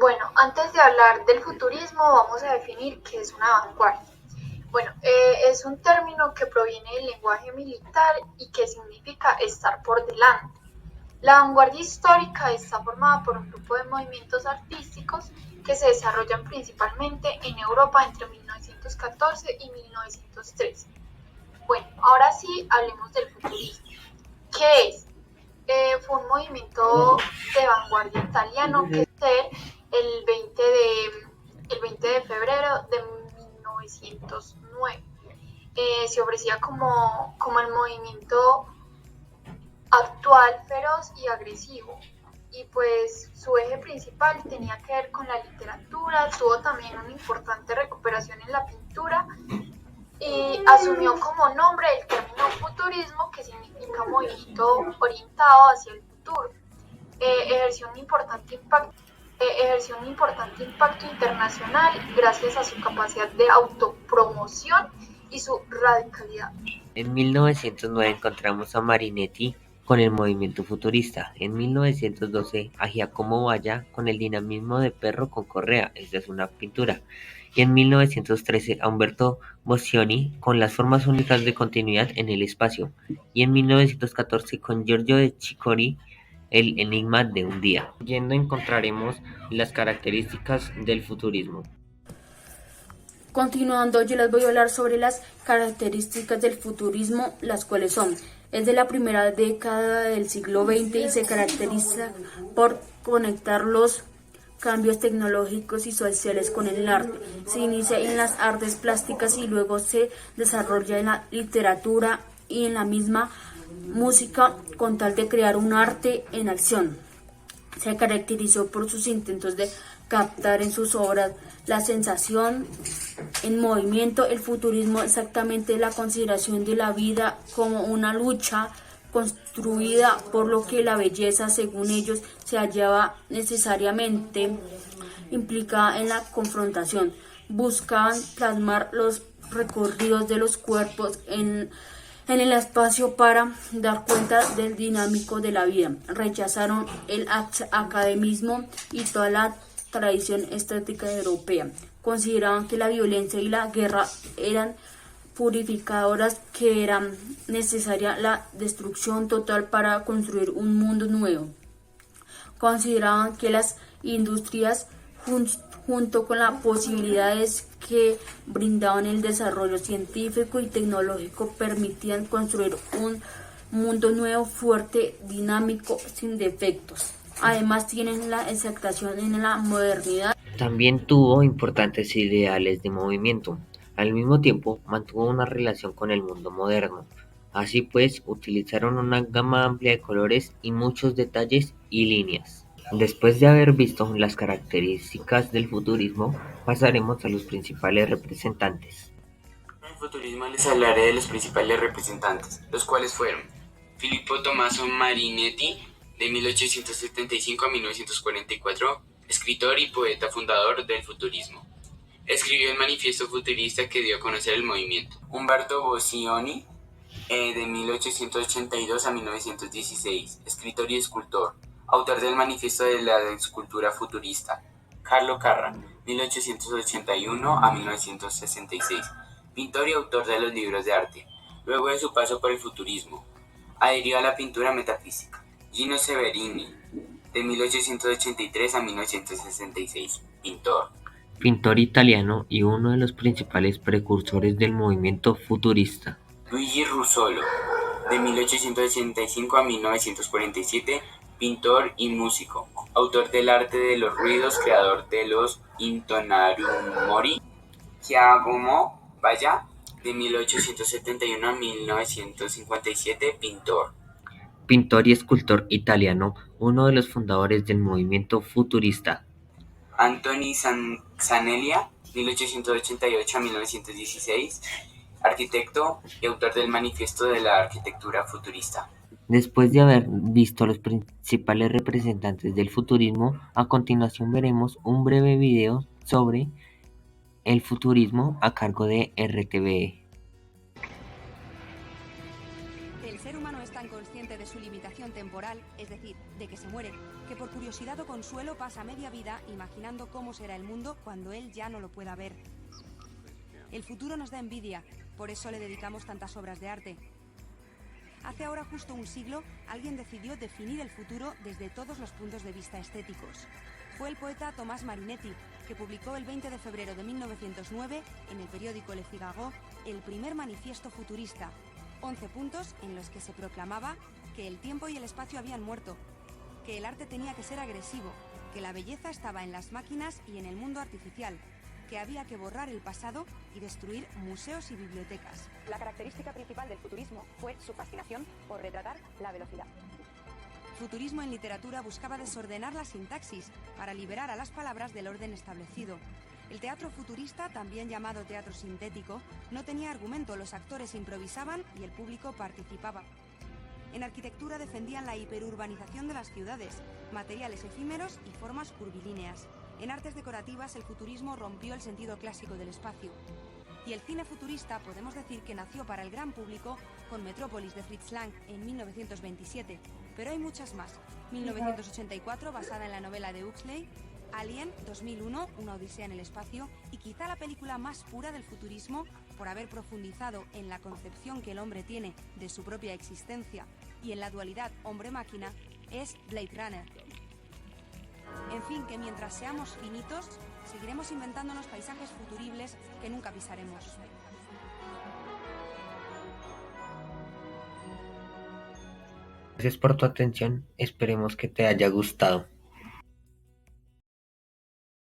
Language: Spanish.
Bueno, antes de hablar del futurismo, vamos a definir qué es una vanguardia. Bueno, es un término que proviene del lenguaje militar y que significa estar por delante. La vanguardia histórica está formada por un grupo de movimientos artísticos que se desarrollan principalmente en Europa entre 1914 y 1913. Bueno, ahora sí hablemos del futurismo. ¿Qué es? Fue un movimiento de vanguardia italiano que el 20 de febrero de 1909. Se ofrecía como el movimiento actual, feroz y agresivo. Y pues su eje principal tenía que ver con la literatura, tuvo también una importante recuperación en la pintura y asumió como nombre el término futurismo, que significa movimiento orientado hacia el futuro. Ejerció un importante impacto internacional gracias a su capacidad de autopromoción y su radicalidad. En 1909 encontramos a Marinetti con el movimiento futurista, en 1912 a Giacomo Balla con el dinamismo de perro con correa, esta es una pintura, y en 1913 a Umberto Boccioni con las formas únicas de continuidad en el espacio, y en 1914 con Giorgio de Chicori el enigma de un día. Siguiendo encontraremos las características del futurismo. Continuando, yo les voy a hablar sobre las características del futurismo, las cuales son: es de la primera década del siglo XX y se caracteriza por conectar los cambios tecnológicos y sociales con el arte. Se inicia en las artes plásticas y luego se desarrolla en la literatura y en la misma música con tal de crear un arte en acción. Se caracterizó por sus intentos de captar en sus obras la sensación en movimiento. El futurismo exactamente la consideración de la vida como una lucha construida por lo que la belleza, según ellos, se hallaba necesariamente implicada en la confrontación. Buscaban plasmar los recorridos de los cuerpos en el espacio para dar cuenta del dinámico de la vida. Rechazaron el academismo y toda la tradición estética europea. Consideraban que la violencia y la guerra eran purificadoras, que era necesaria la destrucción total para construir un mundo nuevo. Consideraban que las industrias, junto con las posibilidades que brindaban el desarrollo científico y tecnológico, permitían construir un mundo nuevo, fuerte, dinámico, sin defectos. Además, tienen la exaltación en la modernidad. También tuvo importantes ideales de movimiento. Al mismo tiempo, mantuvo una relación con el mundo moderno. Así pues, utilizaron una gama amplia de colores y muchos detalles y líneas. Después de haber visto las características del futurismo, pasaremos a los principales representantes. En el futurismo les hablaré de los principales representantes, los cuales fueron Filippo Tommaso Marinetti, de 1875 a 1944, escritor y poeta fundador del futurismo. Escribió el manifiesto futurista que dio a conocer el movimiento. Umberto Boccioni, de 1882 a 1916, escritor y escultor, autor del manifiesto de la escultura futurista. Carlo Carra, 1881 a 1966, pintor y autor de los libros de arte. Luego de su paso por el futurismo, adhirió a la pintura metafísica. Gino Severini, de 1883 a 1966, pintor. Pintor italiano y uno de los principales precursores del movimiento futurista. Luigi Russolo, de 1885 a 1947, pintor y músico, autor del arte de los ruidos, creador de los Intonarum Mori. Giacomo Balla, de 1871 a 1957, pintor. Pintor y escultor italiano, uno de los fundadores del movimiento futurista. Antoni Zanella, 1888 a 1916, arquitecto y autor del Manifiesto de la Arquitectura Futurista. Después de haber visto los principales representantes del futurismo, a continuación veremos un breve video sobre el futurismo a cargo de RTVE. El ser humano es tan consciente de su limitación temporal, es decir, de que se muere, que por curiosidad o consuelo pasa media vida imaginando cómo será el mundo cuando él ya no lo pueda ver. El futuro nos da envidia, por eso le dedicamos tantas obras de arte. Hace ahora justo un siglo, alguien decidió definir el futuro desde todos los puntos de vista estéticos. Fue el poeta Tomás Marinetti, que publicó el 20 de febrero de 1909 en el periódico Le Figaro el primer manifiesto futurista, 11 puntos en los que se proclamaba que el tiempo y el espacio habían muerto, que el arte tenía que ser agresivo, que la belleza estaba en las máquinas y en el mundo artificial, que había que borrar el pasado y destruir museos y bibliotecas. La característica principal del futurismo fue su fascinación por retratar la velocidad. Futurismo en literatura buscaba desordenar la sintaxis para liberar a las palabras del orden establecido. El teatro futurista, también llamado teatro sintético, no tenía argumento, los actores improvisaban y el público participaba. En arquitectura defendían la hiperurbanización de las ciudades, materiales efímeros y formas curvilíneas. En artes decorativas el futurismo rompió el sentido clásico del espacio. Y el cine futurista podemos decir que nació para el gran público con Metrópolis de Fritz Lang en 1927, pero hay muchas más. 1984, basada en la novela de Huxley, Alien, 2001, Una odisea en el espacio, y quizá la película más pura del futurismo, por haber profundizado en la concepción que el hombre tiene de su propia existencia y en la dualidad hombre-máquina, es Blade Runner. En fin, que mientras seamos finitos, seguiremos inventándonos paisajes futuribles que nunca pisaremos. Gracias por tu atención, esperemos que te haya gustado.